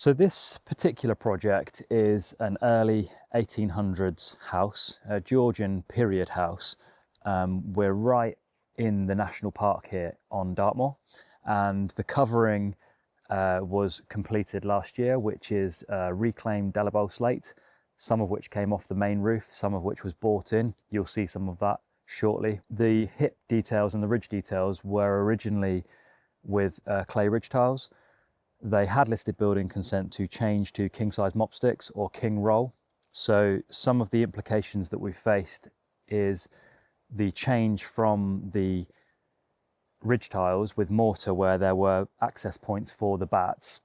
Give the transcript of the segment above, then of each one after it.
So this particular project is an early 1800s house, a Georgian period house. We're right in the national park here on Dartmoor, and the covering was completed last year, which is reclaimed Delabole slate, some of which came off the main roof, some of which was bought in. You'll see some of that shortly. The hip details and the ridge details were originally with clay ridge tiles. They had listed building consent to change to king size mop sticks or king roll. So some of the implications that we've faced is the change from the ridge tiles with mortar where there were access points for the bats,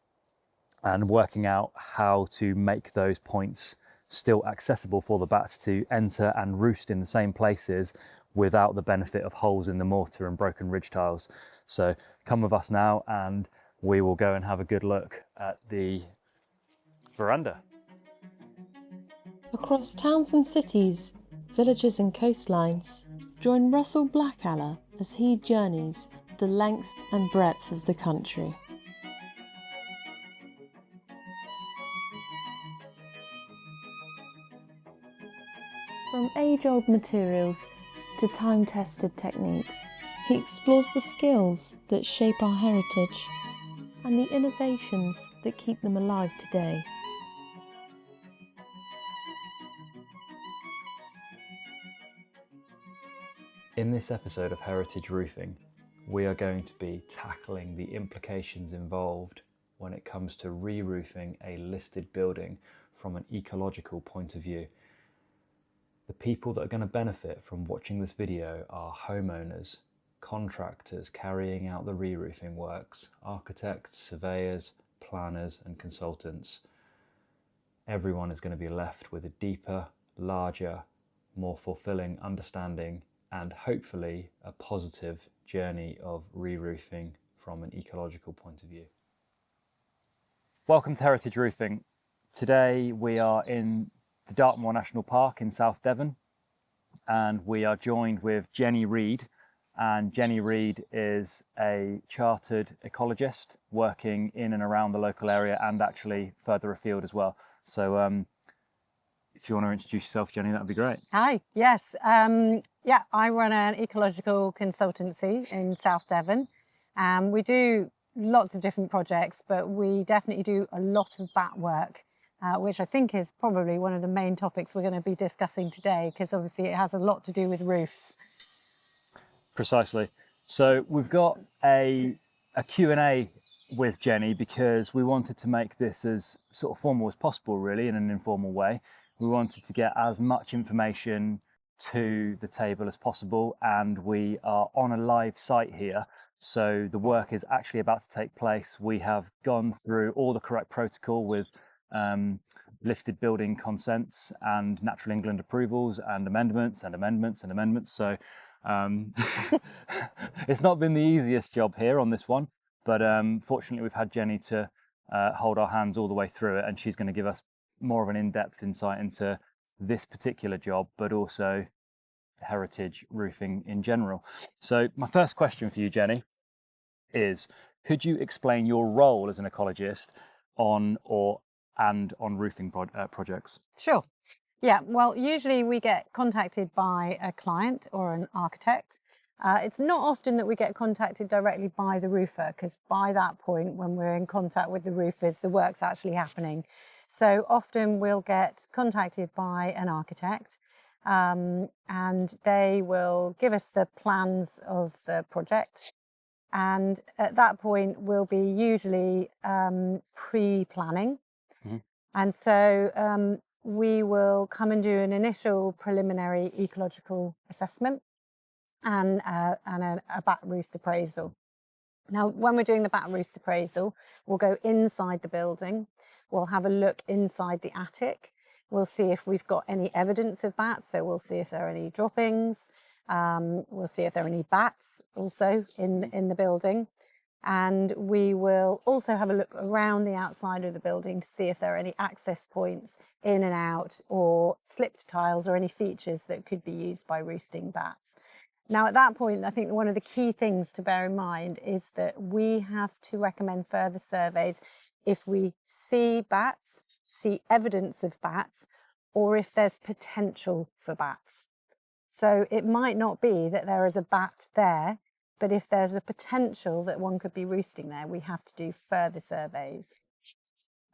and working out how to make those points still accessible for the bats to enter and roost in the same places without the benefit of holes in the mortar and broken ridge tiles. So come with us now and we will go and have a good look at the veranda. Across towns and cities, villages and coastlines, join Russell Blackaller as he journeys the length and breadth of the country. From age-old materials to time-tested techniques, he explores the skills that shape our heritage and the innovations that keep them alive today. In this episode of Heritage Roofing, we are going to be tackling the implications involved when it comes to re-roofing a listed building from an ecological point of view. The people that are going to benefit from watching this video are homeowners, contractors carrying out the re-roofing works, architects, surveyors, planners and consultants. Everyone is going to be left with a deeper, larger, more fulfilling understanding and hopefully a positive journey of re-roofing from an ecological point of view. Welcome to Heritage Roofing. Today we are in the Dartmoor National Park in South Devon, and we are joined with Jenny Reid. And Jenny Reid is a chartered ecologist working in and around the local area and actually further afield as well. So if you want to introduce yourself, Jenny, that would be great. Hi, yes. I run an ecological consultancy in South Devon. We do lots of different projects, but we definitely do a lot of bat work, which I think is probably one of the main topics we're going to be discussing today, because obviously it has a lot to do with roofs. Precisely. So we've got a Q&A with Jenny because we wanted to make this as sort of formal as possible, really, in an informal way. We wanted to get as much information to the table as possible, and we are on a live site here. So the work is actually about to take place. We have gone through all the correct protocol with listed building consents and Natural England approvals and amendments and amendments and amendments. So it's not been the easiest job here on this one, but fortunately we've had Jenny to hold our hands all the way through it, and she's going to give us more of an in-depth insight into this particular job, but also heritage roofing in general. So my first question for you, Jenny, is could you explain your role as an ecologist on roofing projects? Sure. Yeah, well, usually we get contacted by a client or an architect. It's not often that we get contacted directly by the roofer, because by that point, when we're in contact with the roofers, the work's actually happening. So often we'll get contacted by an architect, and they will give us the plans of the project. And at that point, we'll be usually pre-planning. Mm-hmm. And so we will come and do an initial preliminary ecological assessment and a bat roost appraisal. Now, when we're doing the bat roost appraisal, we'll go inside the building. We'll have a look inside the attic. We'll see if we've got any evidence of bats. So we'll see if there are any droppings. We'll see if there are any bats also in the building. And we will also have a look around the outside of the building to see if there are any access points in and out, or slipped tiles, or any features that could be used by roosting bats. Now, at that point, I think one of the key things to bear in mind is that we have to recommend further surveys if we see bats, see evidence of bats, or if there's potential for bats. So it might not be that there is a bat there, but if there's a potential that one could be roosting there, we have to do further surveys.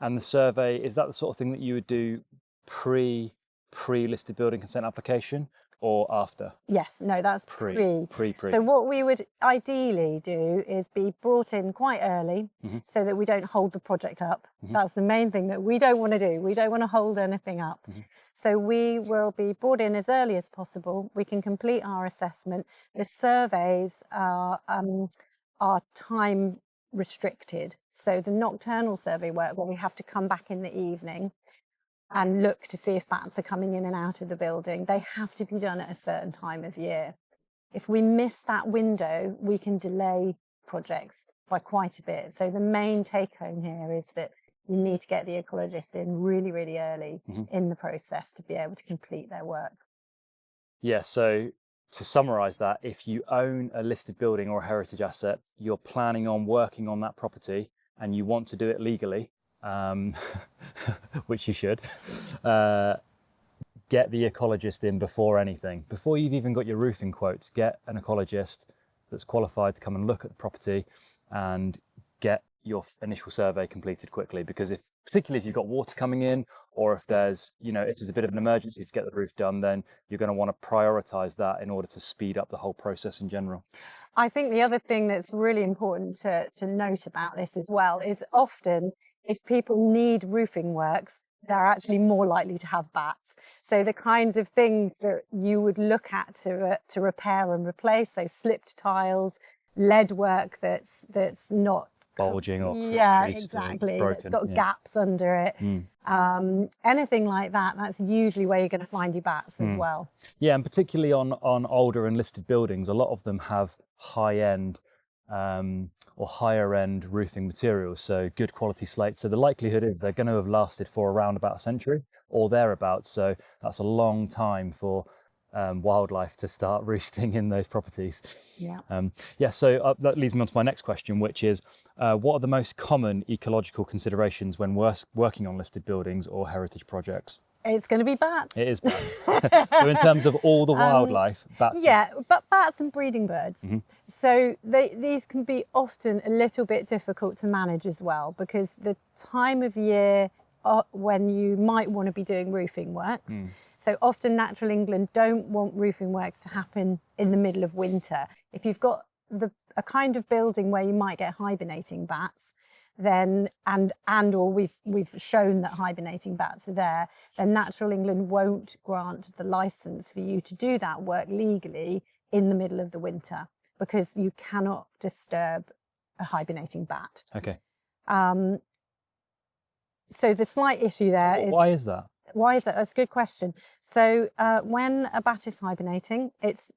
And the survey, is that the sort of thing that you would do pre-listed building consent application or after? Yes, no, that's pre. Pre. So what we would ideally do is be brought in quite early so that we don't hold the project up. That's the main thing that we don't want to do. We don't want to hold anything up. So we will be brought in as early as possible. We can complete our assessment. The surveys are time restricted. So the nocturnal survey work, where we have to come back in the evening and look to see if bats are coming in and out of the building, they have to be done at a certain time of year. If we miss that window, we can delay projects by quite a bit. So the main take home here is that you need to get the ecologist in really, really early in the process to be able to complete their work. Yeah, so to summarise that, if you own a listed building or a heritage asset, you're planning on working on that property and you want to do it legally, which you should, get the ecologist in before anything. Before you've even got your roofing quotes, get an ecologist that's qualified to come and look at the property and get your initial survey completed quickly, because particularly if you've got water coming in, or if there's a bit of an emergency to get the roof done, then you're going to want to prioritize that in order to speed up the whole process in general. I think the other thing that's really important to note about this as well is often if people need roofing works, they're actually more likely to have bats. So the kinds of things that you would look at to repair and replace, so slipped tiles, lead work that's not bulging or exactly, broken. It's got gaps under it. Anything like that, that's usually where you're going to find your bats as well. Yeah, and particularly on older and listed buildings, a lot of them have high-end or higher-end roofing materials, so good quality slates. So the likelihood is they're going to have lasted for around about a century or thereabouts. So that's a long time for wildlife to start roosting in those properties. So that leads me on to my next question, which is what are the most common ecological considerations when working on listed buildings or heritage projects? It's going to be bats. It is bats. So in terms of all the wildlife, bats. Yeah, but bats and breeding birds. So these can be often a little bit difficult to manage as well, because the time of year when you might want to be doing roofing works. So often Natural England don't want roofing works to happen in the middle of winter. If you've got a kind of building where you might get hibernating bats, then or we've shown that hibernating bats are there, then Natural England won't grant the license for you to do that work legally in the middle of the winter, because you cannot disturb a hibernating bat. Okay. So the slight issue there is... Why is that? Why is that? That's a good question. So when a bat is hibernating, it's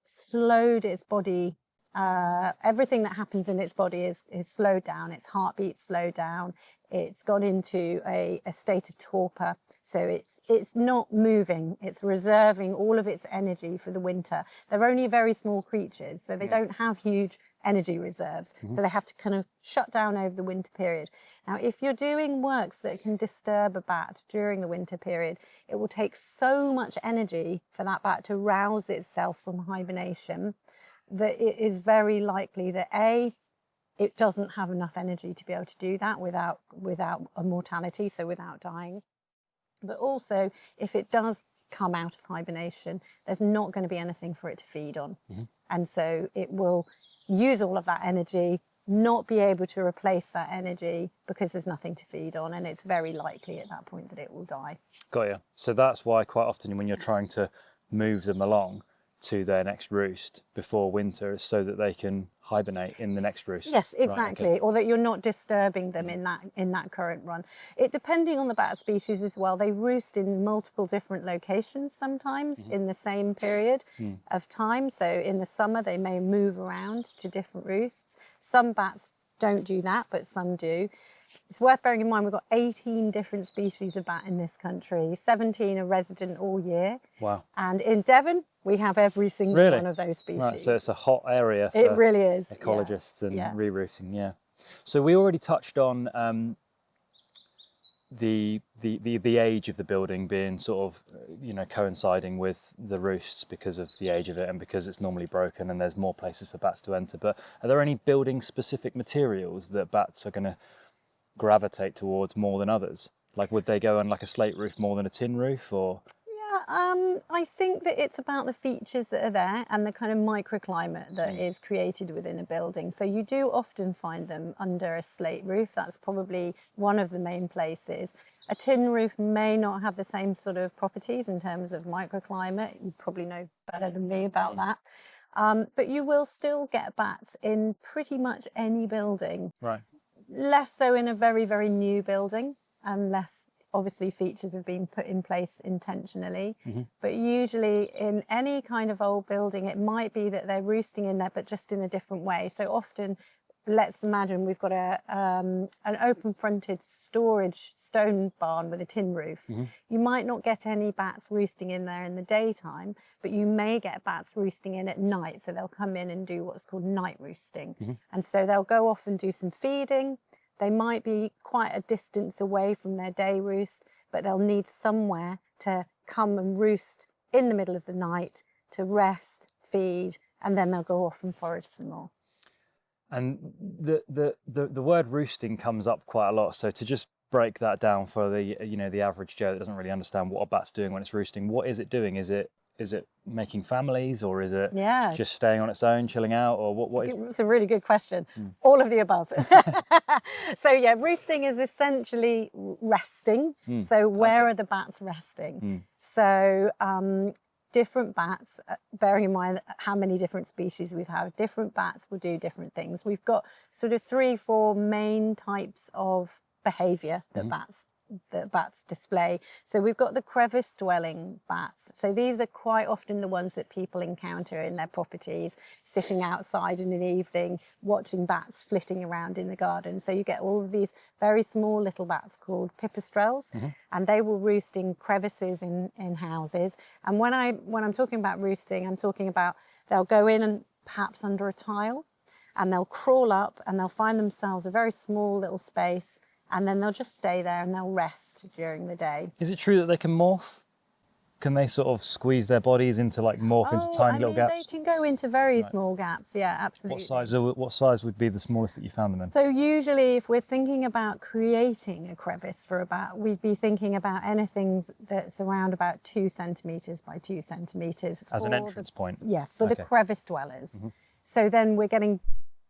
slowed its body. Everything that happens in its body is slowed down. Its heartbeat's slowed down. It's gone into a state of torpor. So it's not moving. It's reserving all of its energy for the winter. They're only very small creatures, so they don't have huge energy reserves. So they have to kind of shut down over the winter period. Now, if you're doing works that can disturb a bat during the winter period, it will take so much energy for that bat to rouse itself from hibernation that it is very likely that it doesn't have enough energy to be able to do that without a mortality, so without dying. But also, if it does come out of hibernation, there's not going to be anything for it to feed on. And so it will use all of that energy, not be able to replace that energy because there's nothing to feed on, and it's very likely at that point that it will die. Got you. So that's why quite often when you're trying to move them along to their next roost before winter, is so that they can hibernate in the next roost. Yes, exactly. Right, okay. Or that you're not disturbing them in that current run. It depending on the bat species as well. They roost in multiple different locations sometimes in the same period of time. So in the summer they may move around to different roosts. Some bats don't do that, but some do. It's worth bearing in mind we've got 18 different species of bat in this country. 17 are resident all year. Wow. And in Devon, we have every single one of those species. Right, so it's a hot area for it really is. ecologists and re-roofing, So we already touched on the age of the building being sort of, coinciding with the roosts because of the age of it and because it's normally broken and there's more places for bats to enter. But are there any building specific materials that bats are going to gravitate towards more than others? Like, would they go on like a slate roof more than a tin roof, or? Yeah, I think that it's about the features that are there and the kind of microclimate that is created within a building. So you do often find them under a slate roof. That's probably one of the main places. A tin roof may not have the same sort of properties in terms of microclimate. You probably know better than me about that. But you will still get bats in pretty much any building. Right. Less so in a very, very new building, unless obviously features have been put in place intentionally. But usually in any kind of old building, it might be that they're roosting in there, but just in a different way. So often, let's imagine we've got an open fronted storage stone barn with a tin roof. You might not get any bats roosting in there in the daytime, but you may get bats roosting in at night. So they'll come in and do what's called night roosting. And so they'll go off and do some feeding. They might be quite a distance away from their day roost, but they'll need somewhere to come and roost in the middle of the night to rest, feed, and then they'll go off and forage some more. And the word roosting comes up quite a lot. So to just break that down for the average Joe that doesn't really understand what a bat's doing when it's roosting, what is it doing? Is it making families, or is it just staying on its own, chilling out, or what is? It's a really good question. All of the above. So yeah, roosting is essentially resting. So where are the bats resting? So different bats, bearing in mind how many different species we have, different bats will do different things. We've got sort of 3-4 main types of behaviour that bats display. So we've got the crevice dwelling bats. So these are quite often the ones that people encounter in their properties, sitting outside in an evening, watching bats flitting around in the garden. So you get all of these very small little bats called pipistrelles, and they will roost in crevices in houses. And when I'm talking about roosting, I'm talking about they'll go in and perhaps under a tile, and they'll crawl up and they'll find themselves a very small little space, and then they'll just stay there and they'll rest during the day. Is it true that they can morph? Can they sort of squeeze their bodies into morph into tiny little gaps? They can go into very small gaps, yeah, absolutely. What size would be the smallest that you found them in? So usually if we're thinking about creating a crevice for a bat, we'd be thinking about anything that's around about 2 centimetres by 2 centimetres. As an entrance point? Yeah, for the crevice dwellers. So then we're getting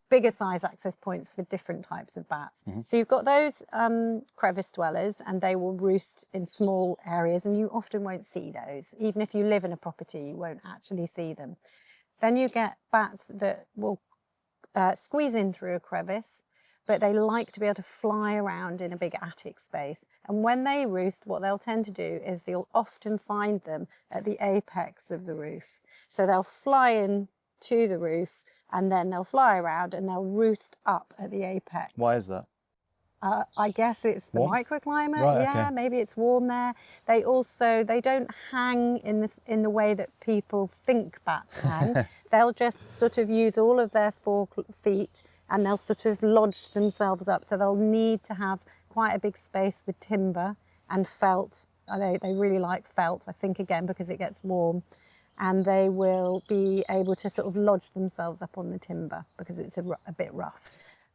bigger size access points for different types of bats. So you've got those crevice dwellers, and they will roost in small areas, and you often won't see those. Even if you live in a property, you won't actually see them. Then you get bats that will squeeze in through a crevice, but they like to be able to fly around in a big attic space. And when they roost, what they'll tend to do is you'll often find them at the apex of the roof. So they'll fly in to the roof, and then they'll fly around and they'll roost up at the apex. Why is that? I guess it's the microclimate. Right, yeah, okay. Maybe it's warm there. They don't hang in the way that people think bats hang. They'll just sort of use all of their 4 feet, and they'll sort of lodge themselves up. So they'll need to have quite a big space with timber and felt. I know they really like felt, I think, again, because it gets warm. And they will be able to sort of lodge themselves up on the timber because it's a bit rough.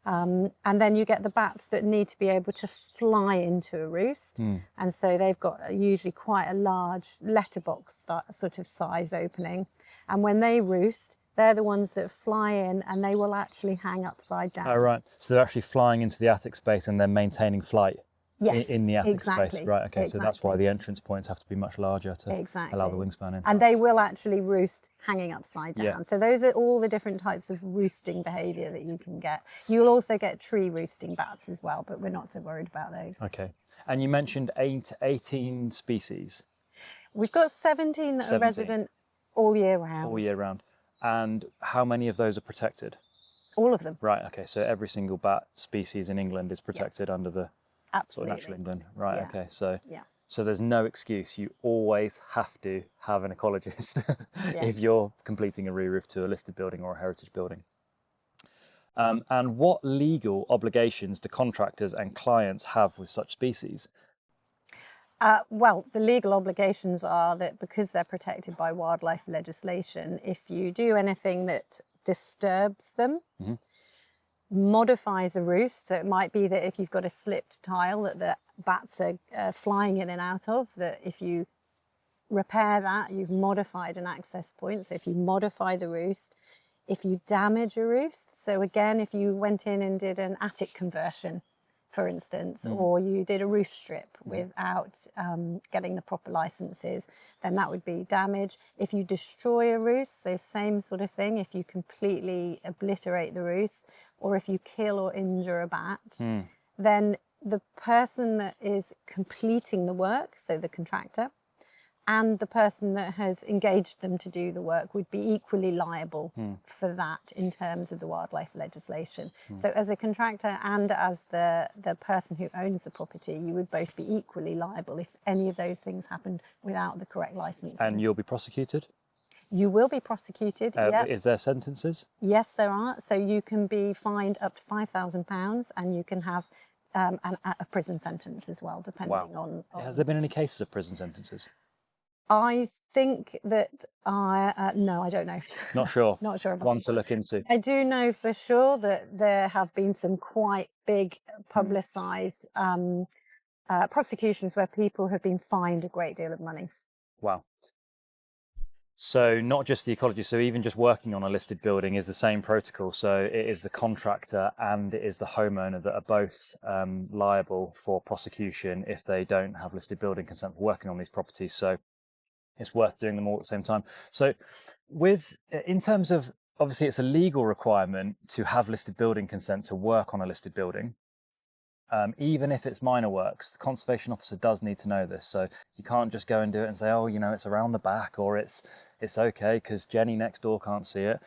And then you get the bats that need to be able to fly into a roost. And so they've got usually quite a large letterbox sort of size opening. And when they roost, they're the ones that fly in, and they will actually hang upside down. Oh, right. So they're actually flying into the attic space and then maintaining flight. Yes, in the attic exactly, space, right? Okay, exactly. So that's why the entrance points have to be much larger to allow the wingspan in. And they will actually roost hanging upside down. Yeah. So those are all the different types of roosting behaviour that you can get. You'll also get tree roosting bats as well, but we're not so worried about those. Okay, and you mentioned 18 species. We've got 17 that are resident all year round. All year round. And how many of those are protected? All of them. Right. Okay. So every single bat species in England is protected under the sort of natural England. Right. Yeah. Okay. So yeah. So there's no excuse. You always have to have an ecologist Yeah. if you're completing a re-roof to a listed building or a heritage building. And what legal obligations do contractors and clients have with such species? Well, the legal obligations are that because they're protected by wildlife legislation, if you do anything that disturbs them, modifies a roost, so it might be that if you've got a slipped tile that the bats are flying in and out of, that if you repair that, you've modified an access point. So if you modify the roost, if you damage a roost, so again, if you went in and did an attic conversion, for instance, or you did a roof strip without getting the proper licenses, then that would be damage. If you destroy a roost, so same sort of thing, if you completely obliterate the roost, or if you kill or injure a bat, then the person that is completing the work, so the contractor, and the person that has engaged them to do the work would be equally liable for that in terms of the wildlife legislation. So as a contractor and as the person who owns the property, you would both be equally liable if any of those things happened without the correct licensing. And you'll be prosecuted? You will be prosecuted, yep. Is there sentences? Yes, there are. So you can be fined up to £5,000 and you can have a prison sentence as well, depending on... Has there been any cases of prison sentences? I think that no, I don't know. Not sure. Not sure about One to look into. I do know for sure that there have been some quite big publicised prosecutions where people have been fined a great deal of money. Wow. So not just the ecologist, so even just working on a listed building is the same protocol. So it is the contractor and it is the homeowner that are both liable for prosecution if they don't have listed building consent for working on these properties. So it's worth doing them all at the same time. So in terms of, obviously it's a legal requirement to have listed building consent to work on a listed building. Even if it's minor works, the conservation officer does need to know this. So you can't just go and do it and say, oh, you know, it's around the back, or it's okay because Jenny next door can't see it.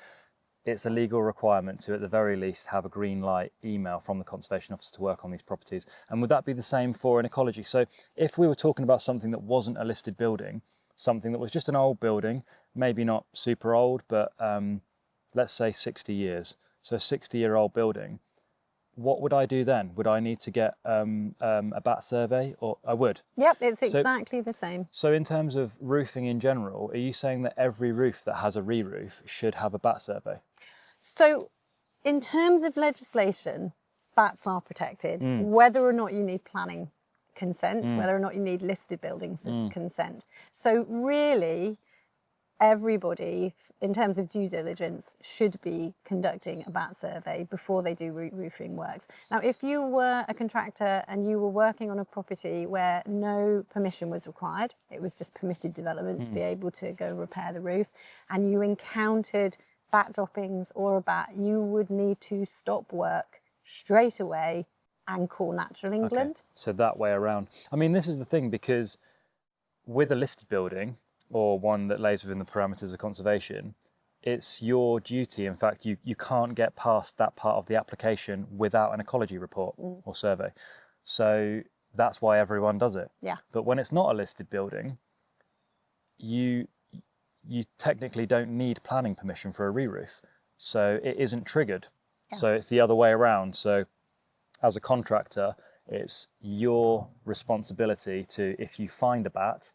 It's a legal requirement to, at the very least, have a green light email from the conservation officer to work on these properties. And would that be the same for an ecology? So if we were talking about something that wasn't a listed building, something that was just an old building, maybe not super old, but let's say 60 years. So a 60-year-old building, what would I do then? Would I need to get a bat survey? Or I would? Yep, it's exactly the same. So in terms of roofing in general, are you saying that every roof that has a re-roof should have a bat survey? So in terms of legislation, bats are protected, whether or not you need planning consent, whether or not you need listed buildings consent. So really, everybody, in terms of due diligence, should be conducting a bat survey before they do roofing works. Now, if you were a contractor and you were working on a property where no permission was required, it was just permitted development to be able to go repair the roof, and you encountered bat droppings or a bat, you would need to stop work straight away and call Natural England. Okay. So that way around. I mean, this is the thing, because with a listed building, or one that lays within the parameters of conservation, it's your duty. In fact, you can't get past that part of the application without an ecology report or survey. So that's why everyone does it. Yeah. But when it's not a listed building, you technically don't need planning permission for a re-roof. So it isn't triggered. Yeah. So it's the other way around. So as a contractor, it's your responsibility to, if you find a bat,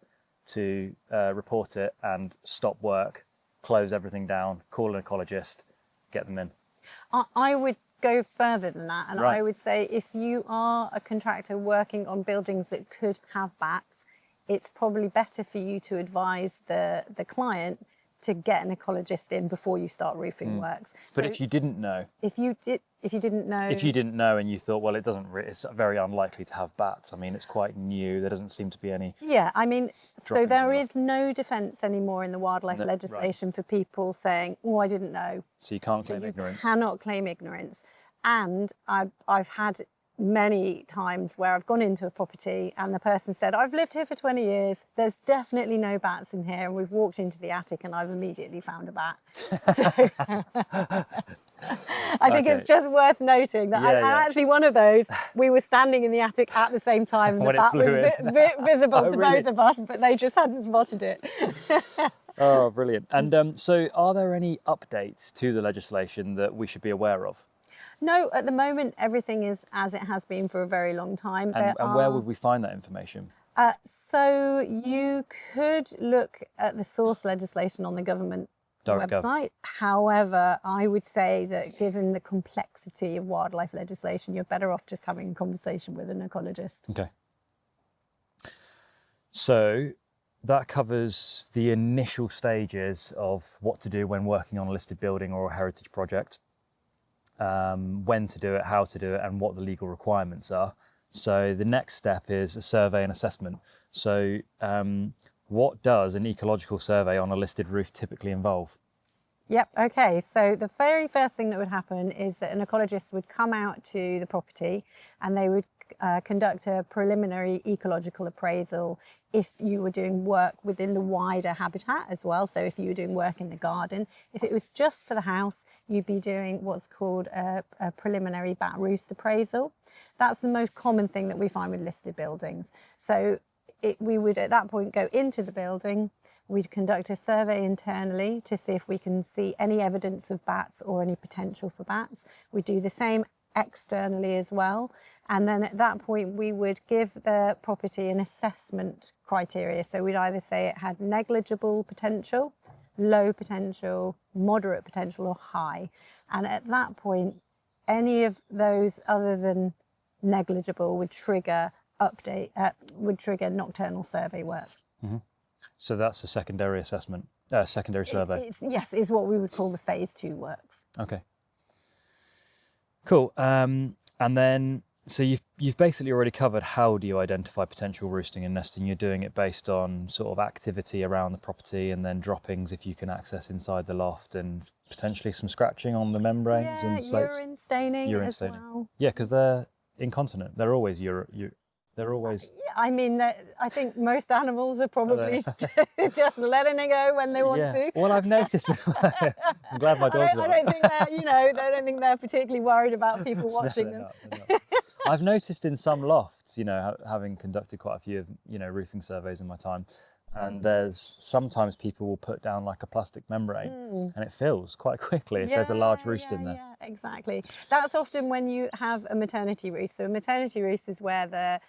to report it and stop work, close everything down, call an ecologist, get them in. I would go further than that, and right. I would say if you are a contractor working on buildings that could have bats, it's probably better for you to advise the client to get an ecologist in before you start roofing works. But so if you didn't know, if you didn't know and you thought, well, it's very unlikely to have bats. I mean, it's quite new. There doesn't seem to be any. Yeah, I mean, so there is no defence anymore in the wildlife legislation for people saying, oh, I didn't know. So you can't claim ignorance. You cannot claim ignorance. And I've had many times where I've gone into a property and the person said, I've lived here for 20 years, there's definitely no bats in here, and we've walked into the attic and I've immediately found a bat. I think it's just worth noting that actually one of those, we were standing in the attic at the same time and the bat was visible to both of us, but they just hadn't spotted it. Oh, brilliant. And so are there any updates to the legislation that we should be aware of? No, at the moment, everything is as it has been for a very long time. And where would we find that information? So you could look at the source legislation on the government website. However, I would say that given the complexity of wildlife legislation, you're better off just having a conversation with an ecologist. Okay. So that covers the initial stages of what to do when working on a listed building or a heritage project, when to do it, how to do it, and what the legal requirements are. So the next step is a survey and assessment. So what does an ecological survey on a listed roof typically involve? Yep, okay. So the very first thing that would happen is that an ecologist would come out to the property and they would conduct a preliminary ecological appraisal if you were doing work within the wider habitat as well. So if you were doing work in the garden, if it was just for the house, you'd be doing what's called a preliminary bat roost appraisal. That's the most common thing that we find with listed buildings. So we would at that point go into the building, we'd conduct a survey internally to see if we can see any evidence of bats or any potential for bats. We'd do the same externally as well. And then at that point, we would give the property an assessment criteria. So we'd either say it had negligible potential, low potential, moderate potential, or high. And at that point, any of those other than negligible would trigger nocturnal survey work. Mm-hmm. So that's a secondary assessment, secondary survey. Yes, is what we would call the phase 2 works. Okay. Cool. And then, so you've basically already covered how do you identify potential roosting and nesting. You're doing it based on sort of activity around the property, and then droppings if you can access inside the loft, and potentially some scratching on the membranes and slates. Urine staining as well. Yeah, because they're incontinent. They're always they're always. Yeah, I mean, I think most animals are probably just letting it go when they want to. Well, I've noticed. I'm glad my dogs. I don't think they're, they don't think they're particularly worried about people watching them. They're not. I've noticed in some lofts, having conducted quite a few of, roofing surveys in my time, and there's sometimes people will put down like a plastic membrane and it fills quite quickly if there's a large roost in there. Yeah, exactly. That's often when you have a maternity roost. So a maternity roost is where the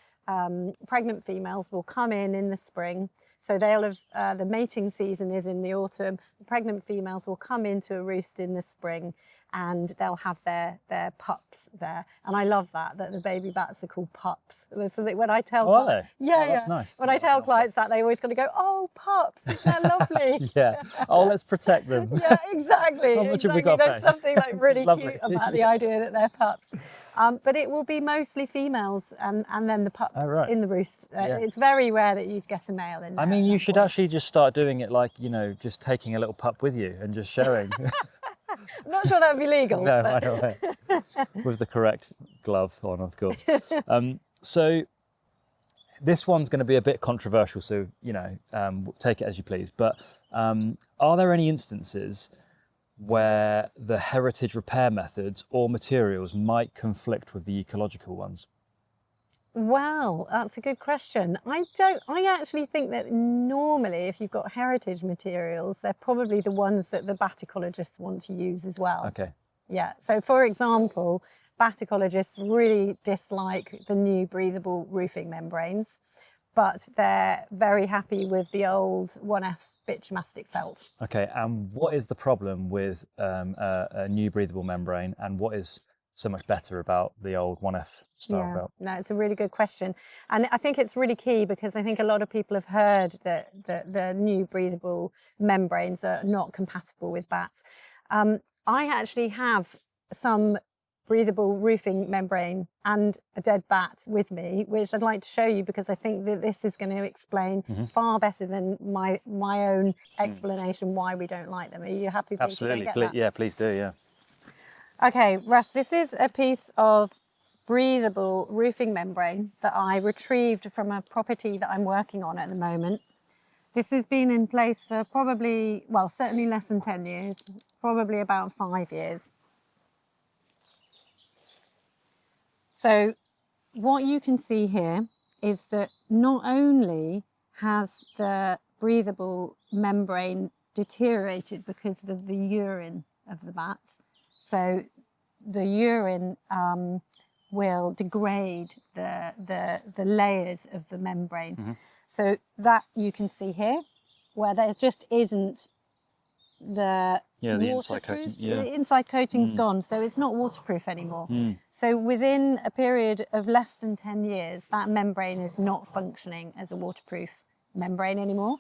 pregnant females will come in the spring. So they'll have, the mating season is in the autumn. The pregnant females will come into a roost in the spring, and they'll have their pups there. And I love that the baby bats are called pups. So that when I tell that's nice. When I tell clients that, they always got to go, "Oh, pups, isn't that lovely?" Yeah. Oh, let's protect them. Yeah, exactly. How much have we got There's something like really cute lovely. about the idea that they're pups. But it will be mostly females and then the pups in the roost. It's very rare that you'd get a male in there. I mean, you should actually just start doing it like, just taking a little pup with you and just showing. I'm not sure that would be legal. No, I don't know. With the correct glove on, of course. So this one's going to be a bit controversial, so, take it as you please. But are there any instances where the heritage repair methods or materials might conflict with the ecological ones? Well, that's a good question. I actually think that normally if you've got heritage materials, they're probably the ones that the bat ecologists want to use as well. Okay. Yeah. So for example, bat ecologists really dislike the new breathable roofing membranes, but they're very happy with the old 1F bitch mastic felt. Okay. And what is the problem with a new breathable membrane, and what is so much better about the old 1F style felt? No, it's a really good question. And I think it's really key because I think a lot of people have heard that the new breathable membranes are not compatible with bats. I actually have some breathable roofing membrane and a dead bat with me, which I'd like to show you because I think that this is going to explain far better than my own explanation why we don't like them. Are you happy for Absolutely. me to get that? Yeah, please do, yeah. Okay, Russ, this is a piece of breathable roofing membrane that I retrieved from a property that I'm working on at the moment. This has been in place for probably, well, certainly less than 10 years, probably about 5 years. So what you can see here is that not only has the breathable membrane deteriorated because of the urine of the bats, so the urine will degrade the layers of the membrane. So that you can see here, where there just isn't the inside coating. The inside coating's gone, so it's not waterproof anymore. So within a period of less than 10 years, that membrane is not functioning as a waterproof membrane anymore.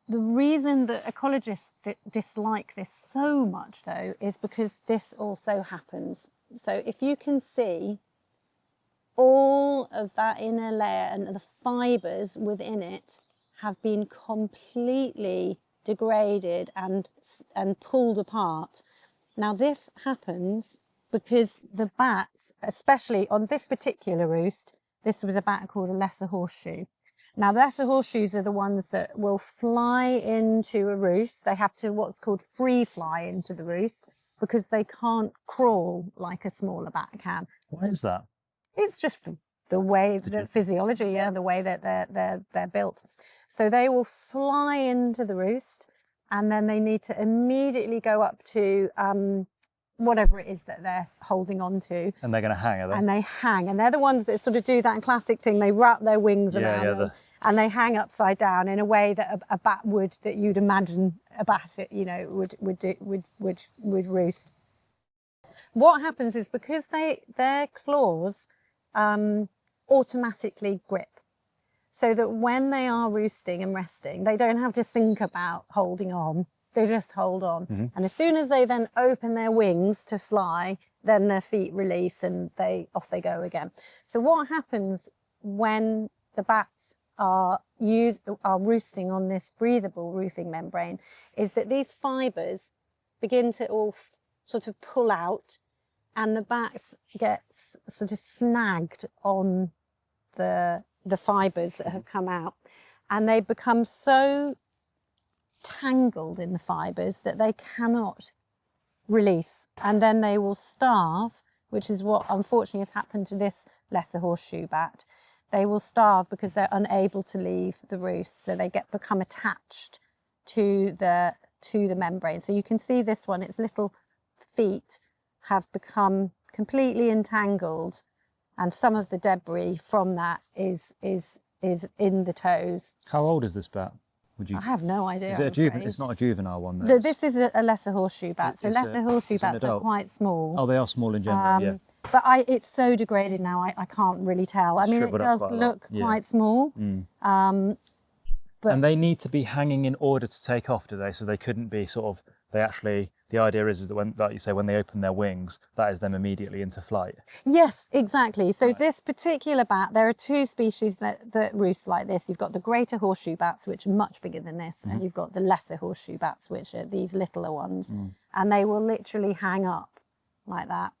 The reason that ecologists dislike this so much, though, is because this also happens. So if you can see, all of that inner layer and the fibres within it have been completely degraded and pulled apart. Now this happens because the bats, especially on this particular roost, this was a bat called a lesser horseshoe. Now lesser horseshoes are the ones that will fly into a roost. They have to what's called free fly into the roost because they can't crawl like a smaller bat can. Why is that? It's just the way, the physiology, the way that they're built. So they will fly into the roost, and then they need to immediately go up to whatever it is that they're holding on to. And they're going to hang, are they? And they hang, and they're the ones that sort of do that classic thing. They wrap their wings around them, and they hang upside down in a way that a bat would, that you'd imagine a bat, would roost. What happens is because their claws automatically grip, so that when they are roosting and resting, they don't have to think about holding on, they just hold on. And as soon as they then open their wings to fly, then their feet release and off they go again. So what happens when the bats are roosting on this breathable roofing membrane is that these fibres begin to all sort of pull out, and the bats get sort of snagged on the fibres that have come out, and they become so tangled in the fibres that they cannot release, and then they will starve, which is what unfortunately has happened to this lesser horseshoe bat. They will starve because they're unable to leave the roost, so they become attached to the membrane. So you can see this one, its little feet have become completely entangled, and some of the debris from that is in the toes. How old is this bat? I have no idea. Is it a juvenile? It's not a juvenile one. This is a lesser horseshoe bat. So lesser horseshoe bats are quite small. Oh, they are small in general, yeah. But it's so degraded now, I can't really tell. I mean, it does look quite small. And they need to be hanging in order to take off, do they? So they couldn't be sort of, the idea is that when, like you say, when they open their wings, that is them immediately into flight. Yes, exactly. So this particular bat, there are two species that roost like this. You've got the greater horseshoe bats, which are much bigger than this, and you've got the lesser horseshoe bats, which are these littler ones. And they will literally hang up like that.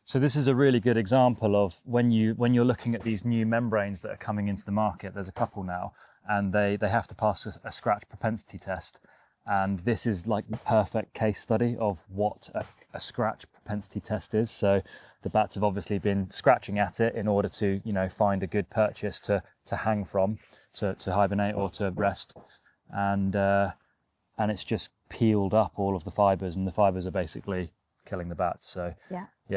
So this is a really good example of when you're looking at these new membranes that are coming into the market. There's a couple now, and they have to pass a scratch propensity test. And this is like the perfect case study of what a scratch propensity test is. So the bats have obviously been scratching at it in order to, find a good purchase to hang from, to hibernate or to rest. And it's just peeled up all of the fibres, and the fibres are basically killing the bats. So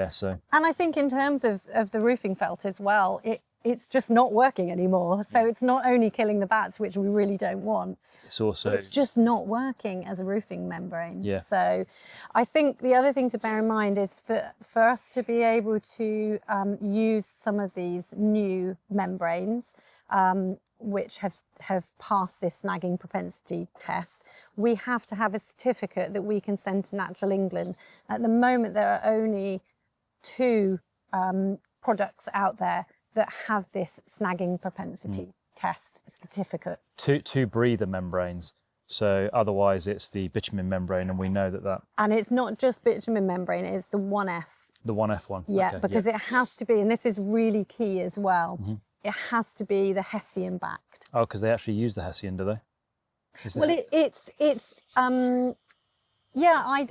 so. And I think in terms of the roofing felt as well, it's just not working anymore. So it's not only killing the bats, which we really don't want. It's just not working as a roofing membrane. Yeah. So I think the other thing to bear in mind is for us to be able to use some of these new membranes, which have passed this snagging propensity test, we have to have a certificate that we can send to Natural England. At the moment, there are only 2 products out there that have this snagging propensity test certificate. Two breather membranes. So otherwise it's the bitumen membrane, and we know that. And it's not just bitumen membrane, it's the 1F. The 1F one. Yeah, okay, because it has to be, and this is really key as well, it has to be the Hessian backed. Oh, because they actually use the Hessian, do they?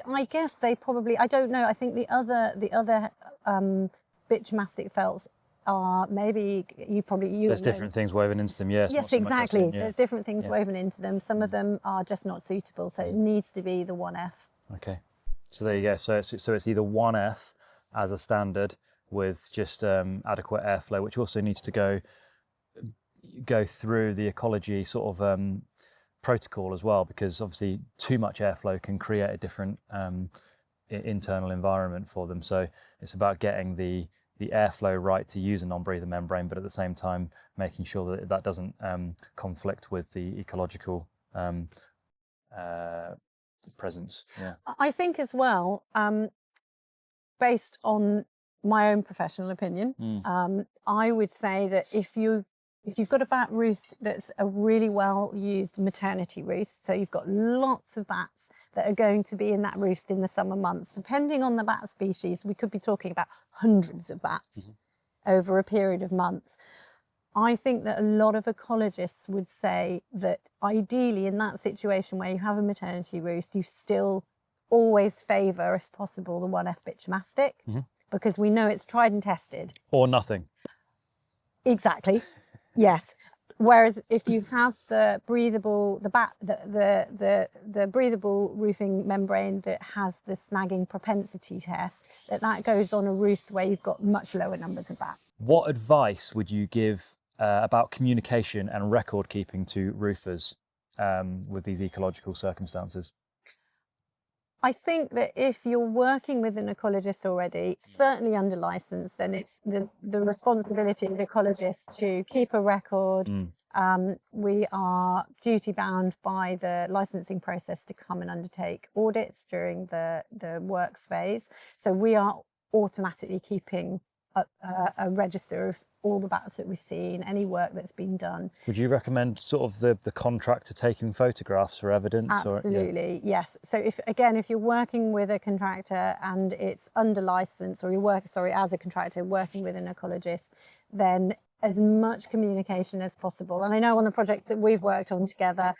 I guess they probably, I don't know, I think the other bitumastic felts are maybe there's different things woven into them. Yes, exactly. There's different things woven into them. Some of them are just not suitable, so it needs to be the 1F. Okay. So there you go. So it's either 1F as a standard with just adequate airflow, which also needs to go through the ecology sort of protocol as well, because obviously too much airflow can create a different internal environment for them. So it's about getting the airflow right to use a non-breather membrane, but at the same time making sure that that doesn't conflict with the ecological presence. Yeah. I think as well, based on my own professional opinion, I would say that if you've got a bat roost that's a really well used maternity roost, so you've got lots of bats that are going to be in that roost in the summer months, depending on the bat species, we could be talking about hundreds of bats over a period of months. I think that a lot of ecologists would say that ideally in that situation where you have a maternity roost, you still always favour, if possible, the 1F bitumastic, because we know it's tried and tested. Or nothing. Exactly. Yes. Whereas if you have the breathable, the breathable roofing membrane that has the snagging propensity test, that goes on a roost where you've got much lower numbers of bats. What advice would you give about communication and record keeping to roofers with these ecological circumstances? I think that if you're working with an ecologist already, certainly under license, then it's the responsibility of the ecologist to keep a record. We are duty bound by the licensing process to come and undertake audits during the works phase. So we are automatically keeping a register of all the bats that we've seen, any work that's been done. Would you recommend sort of the contractor taking photographs for evidence? Absolutely, or, yes. So if you're working with a contractor and it's under license, or as a contractor working with an ecologist, then as much communication as possible. And I know on the projects that we've worked on together,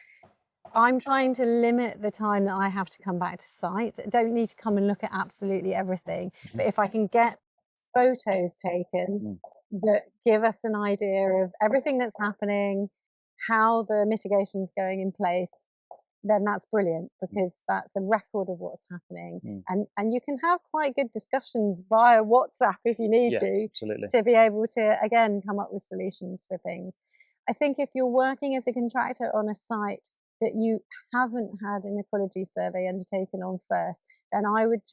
I'm trying to limit the time that I have to come back to site. I don't need to come and look at absolutely everything, but if I can get photos taken that give us an idea of everything that's happening, how the mitigation's going in place, then that's brilliant, because that's a record of what's happening. And you can have quite good discussions via WhatsApp if you need to be able to, again, come up with solutions for things. I think if you're working as a contractor on a site that you haven't had an ecology survey undertaken on first, then I would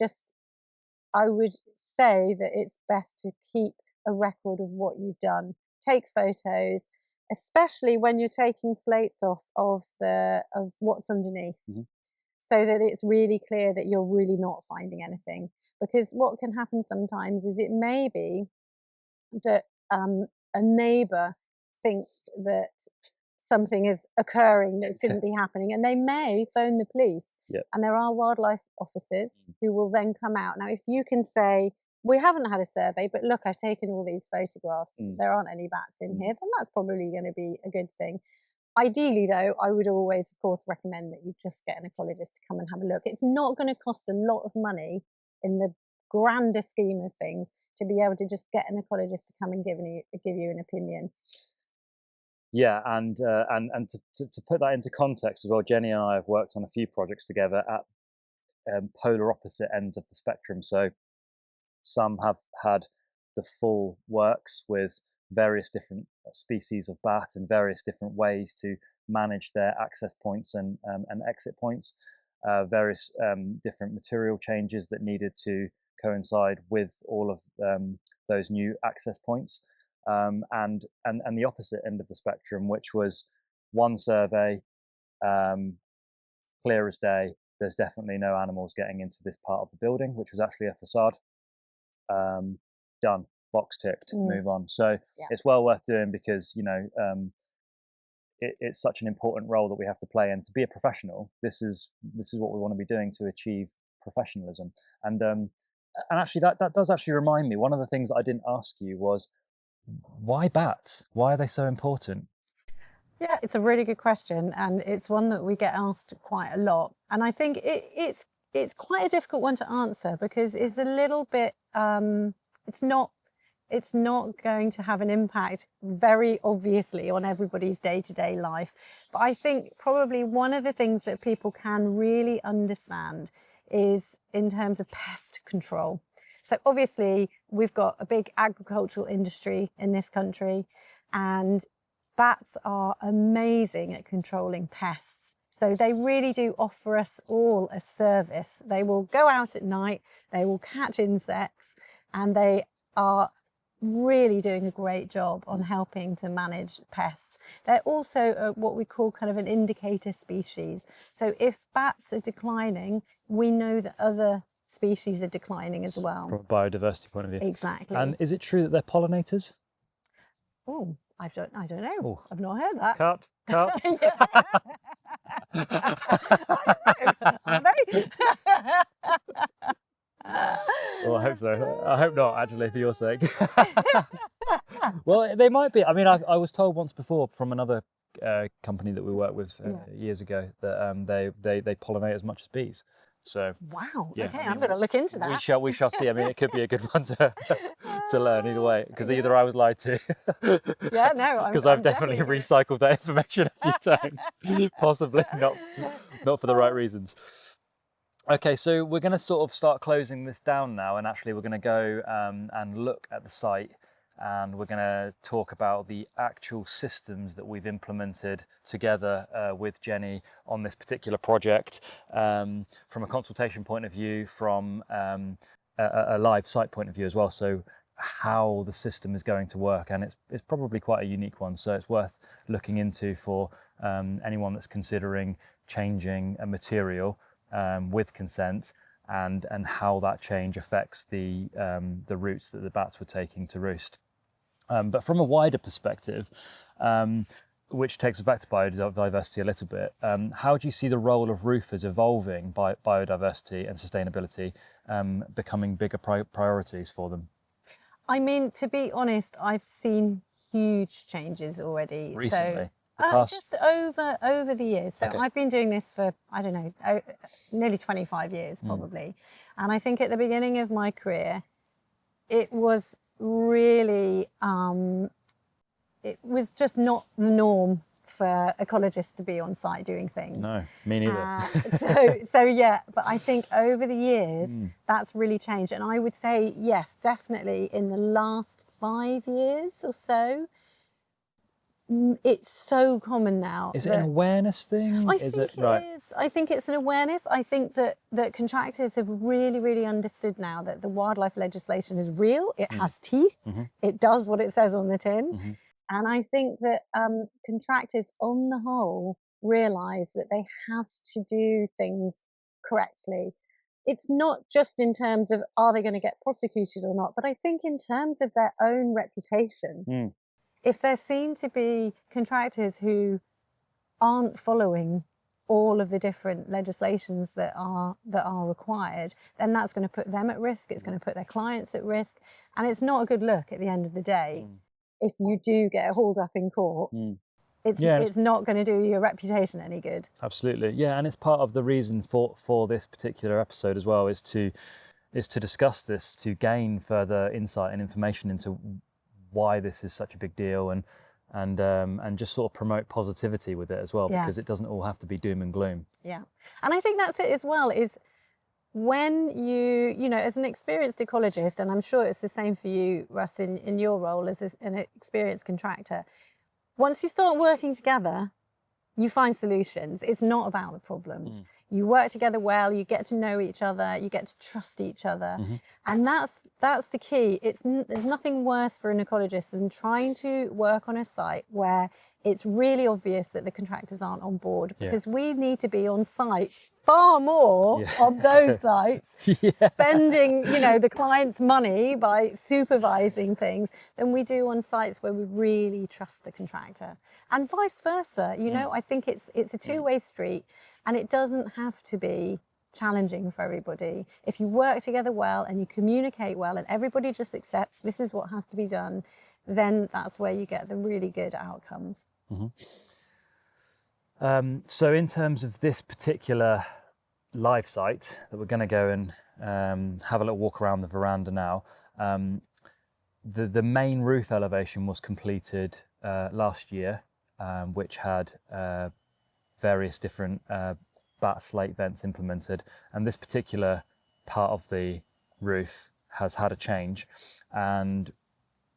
say that it's best to keep a record of what you've done. Take photos, especially when you're taking slates off of what's underneath, so that it's really clear that you're really not finding anything. Because what can happen sometimes is it may be that a neighbour thinks that something is occurring that shouldn't be happening, and they may phone the police. And there are wildlife officers who will then come out. Now, if you can say, we haven't had a survey, but look, I've taken all these photographs, there aren't any bats in here, then that's probably going to be a good thing. Ideally, though, I would always, of course, recommend that you just get an ecologist to come and have a look. It's not going to cost a lot of money in the grander scheme of things to be able to just get an ecologist to come and give you an opinion. Yeah, and to put that into context as well, Jenny and I have worked on a few projects together at polar opposite ends of the spectrum. So some have had the full works with various different species of bat and various different ways to manage their access points and exit points, various different material changes that needed to coincide with all of those new access points. And the opposite end of the spectrum, which was one survey, clear as day, there's definitely no animals getting into this part of the building, which was actually a facade. Done, box ticked, move on. So it's well worth doing, because it's such an important role that we have to play, and to be a professional, this is what we want to be doing to achieve professionalism. And actually that does actually remind me, one of the things that I didn't ask you was, why bats? Why are they so important? Yeah, it's a really good question, and it's one that we get asked quite a lot. And I think it's quite a difficult one to answer, because it's a little bit it's not going to have an impact very obviously on everybody's day-to-day life. But I think probably one of the things that people can really understand is in terms of pest control. So obviously we've got a big agricultural industry in this country, and bats are amazing at controlling pests. So they really do offer us all a service. They will go out at night, they will catch insects, and they are really doing a great job on helping to manage pests. They're also what we call kind of an indicator species. So if bats are declining, we know that other species are declining as well. From a biodiversity point of view. Exactly. And is it true that they're pollinators? Oh, I don't know. Oh. I've not heard that. Cut. Are they? Well, I hope so. I hope not, actually, for your sake. Well, they might be. I mean, I was told once before from another company that we worked with years ago that they pollinate as much as bees. So wow. yeah, Okay, I mean, I'm going to look into that. We shall see. I mean, it could be a good one to learn either way, because either I was lied to. Yeah, no, because I've definitely recycled that information a few times, possibly not for the right reasons. Okay, so we're going to sort of start closing this down now, and actually we're going to go and look at the site, and we're going to talk about the actual systems that we've implemented together with Jenny on this particular project, from a consultation point of view, from a live site point of view as well. So how the system is going to work, and it's probably quite a unique one, so it's worth looking into for anyone that's considering changing a material with consent, and how that change affects the routes that the bats were taking to roost. But from a wider perspective, which takes us back to biodiversity a little bit, how do you see the role of roofers evolving by biodiversity and sustainability becoming bigger priorities for them? I mean, to be honest, I've seen huge changes already. Recently? So, just over the years. So Okay. I've been doing this for, I don't know, nearly 25 years probably. And I think at the beginning of my career, it was really, it was just not the norm for ecologists to be on site doing things. No, me neither. So yeah, but I think over the years, that's really changed. And I would say, yes, definitely in the last 5 years or so, it's so common now. Is it an awareness thing? I think it is. I think it's an awareness. I think that contractors have really understood now that the wildlife legislation is real. It has teeth. It does what it says on the tin. And I think that contractors on the whole realise that they have to do things correctly. It's not just in terms of are they going to get prosecuted or not, but I think in terms of their own reputation. If there seem to be contractors who aren't following all of the different legislations that are required, then that's going to put them at risk. It's going to put their clients at risk, and it's not a good look at the end of the day. If you do get hauled up in court, it's not going to do your reputation any good. Absolutely, yeah, and it's part of the reason for this particular episode as well is to discuss this, to gain further insight and information into why this is such a big deal, and just sort of promote positivity with it as well, because it doesn't all have to be doom and gloom. Yeah, and I think that's it as well, is when you know, as an experienced ecologist, and I'm sure it's the same for you, Russ, in your role as an experienced contractor, once you start working together, you find solutions. It's not about the problems. You work together well, you get to know each other, you get to trust each other. And that's the key. There's nothing worse for an ecologist than trying to work on a site where it's really obvious that the contractors aren't on board, because we need to be on site far more on those sites, spending, you know, the client's money by supervising things than we do on sites where we really trust the contractor, and vice versa. You know, I think it's a two-way street, and it doesn't have to be challenging for everybody. If you work together well and you communicate well and everybody just accepts this is what has to be done, then that's where you get the really good outcomes. So in terms of this particular live site that we're going to go and have a little walk around the veranda now, the main roof elevation was completed last year, which had various different bat slate vents implemented, and this particular part of the roof has had a change. And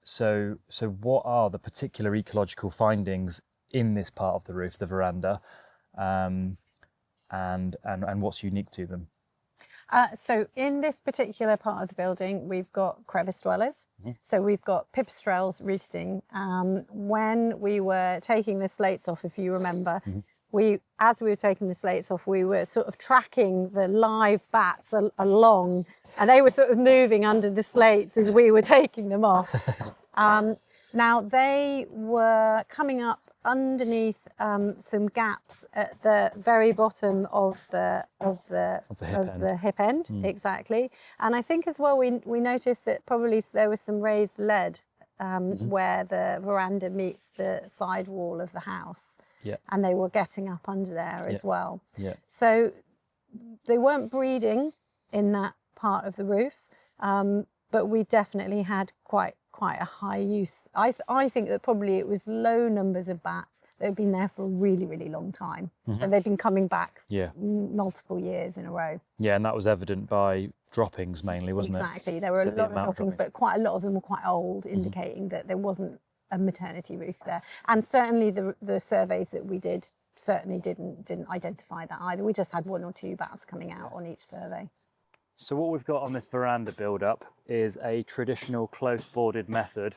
so what are the particular ecological findings in this part of the roof, the veranda, and what's unique to them? So in this particular part of the building, we've got crevice dwellers. So we've got pipistrelles roosting. When we were taking the slates off, if you remember, as we were taking the slates off, we were sort of tracking the live bats along, and they were sort of moving under the slates as we were taking them off. Now they were coming up underneath some gaps at the very bottom of the hip end, exactly. And I think as well we noticed that probably there was some raised lead where the veranda meets the side wall of the house. Yeah. And they were getting up under there as well. Yeah. So they weren't breeding in that part of the roof, but we definitely had quite a high use. I think that probably it was low numbers of bats that had been there for a really, really long time. So they've been coming back multiple years in a row. Yeah, and that was evident by droppings mainly, wasn't it? Exactly. There were a lot of droppings, but quite a lot of them were quite old, indicating that there wasn't a maternity roost there. And certainly the surveys that we did certainly didn't identify that either. We just had 1 or 2 bats coming out on each survey. So what we've got on this veranda build-up is a traditional close boarded method.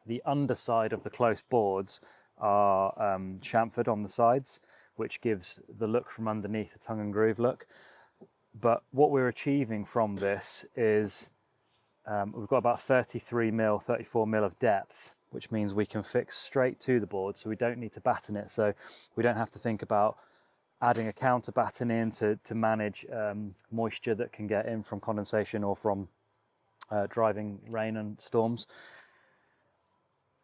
The underside of the close boards are chamfered on the sides, which gives the look from underneath a tongue and groove look. But what we're achieving from this is we've got about 34 mil of depth, which means we can fix straight to the board, so we don't need to batten it. So we don't have to think about adding a counter batten in to manage moisture that can get in from condensation or from driving rain and storms.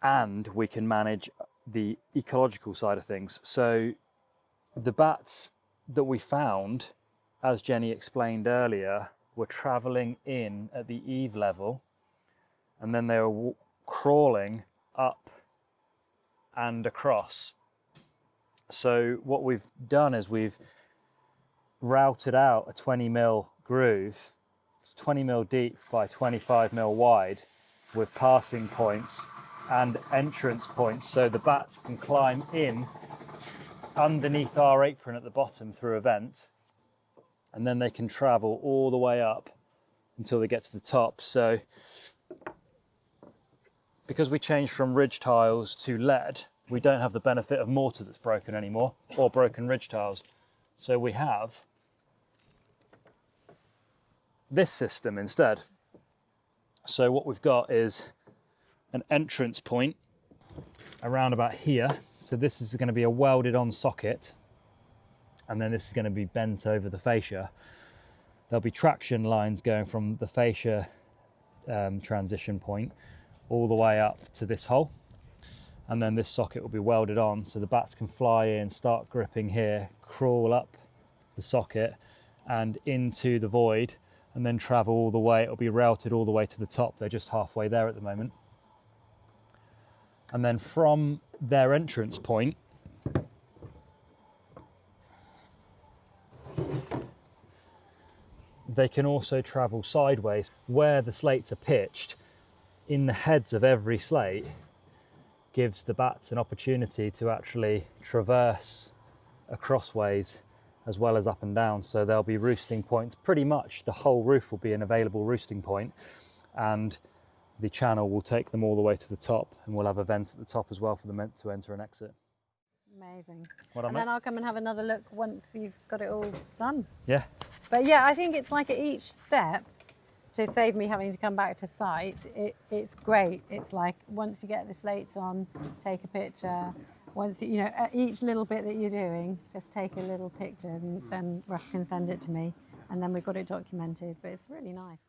And we can manage the ecological side of things. So the bats that we found, as Jenny explained earlier, were travelling in at the eave level, and then they were crawling up and across. So what we've done is we've routed out a 20 mil groove. It's 20 mil deep by 25 mil wide, with passing points and entrance points, so the bats can climb in underneath our apron at the bottom through a vent, and then they can travel all the way up until they get to the top. So because we changed from ridge tiles to lead, we don't have the benefit of mortar that's broken anymore, or broken ridge tiles. So we have this system instead. So what we've got is an entrance point around about here. So this is going to be a welded on socket, and then this is going to be bent over the fascia. There'll be traction lines going from the fascia transition point all the way up to this hole. And then this socket will be welded on, so the bats can fly in, start gripping here, crawl up the socket and into the void, and then travel all the way. It'll be routed all the way to the top. They're just halfway there at the moment. And then from their entrance point, they can also travel sideways. Where the slates are pitched, in the heads of every slate, gives the bats an opportunity to actually traverse acrossways as well as up and down. So there'll be roosting points. Pretty much the whole roof will be an available roosting point, and the channel will take them all the way to the top, and we'll have a vent at the top as well for them to enter and exit. Amazing. And then I'll come and have another look once you've got it all done. Yeah. But yeah, I think it's like at each step, to save me having to come back to site, it's great. It's like once you get the slates on, take a picture. Once you know, at each little bit that you're doing, just take a little picture, and then Russ can send it to me, and then we've got it documented. But it's really nice.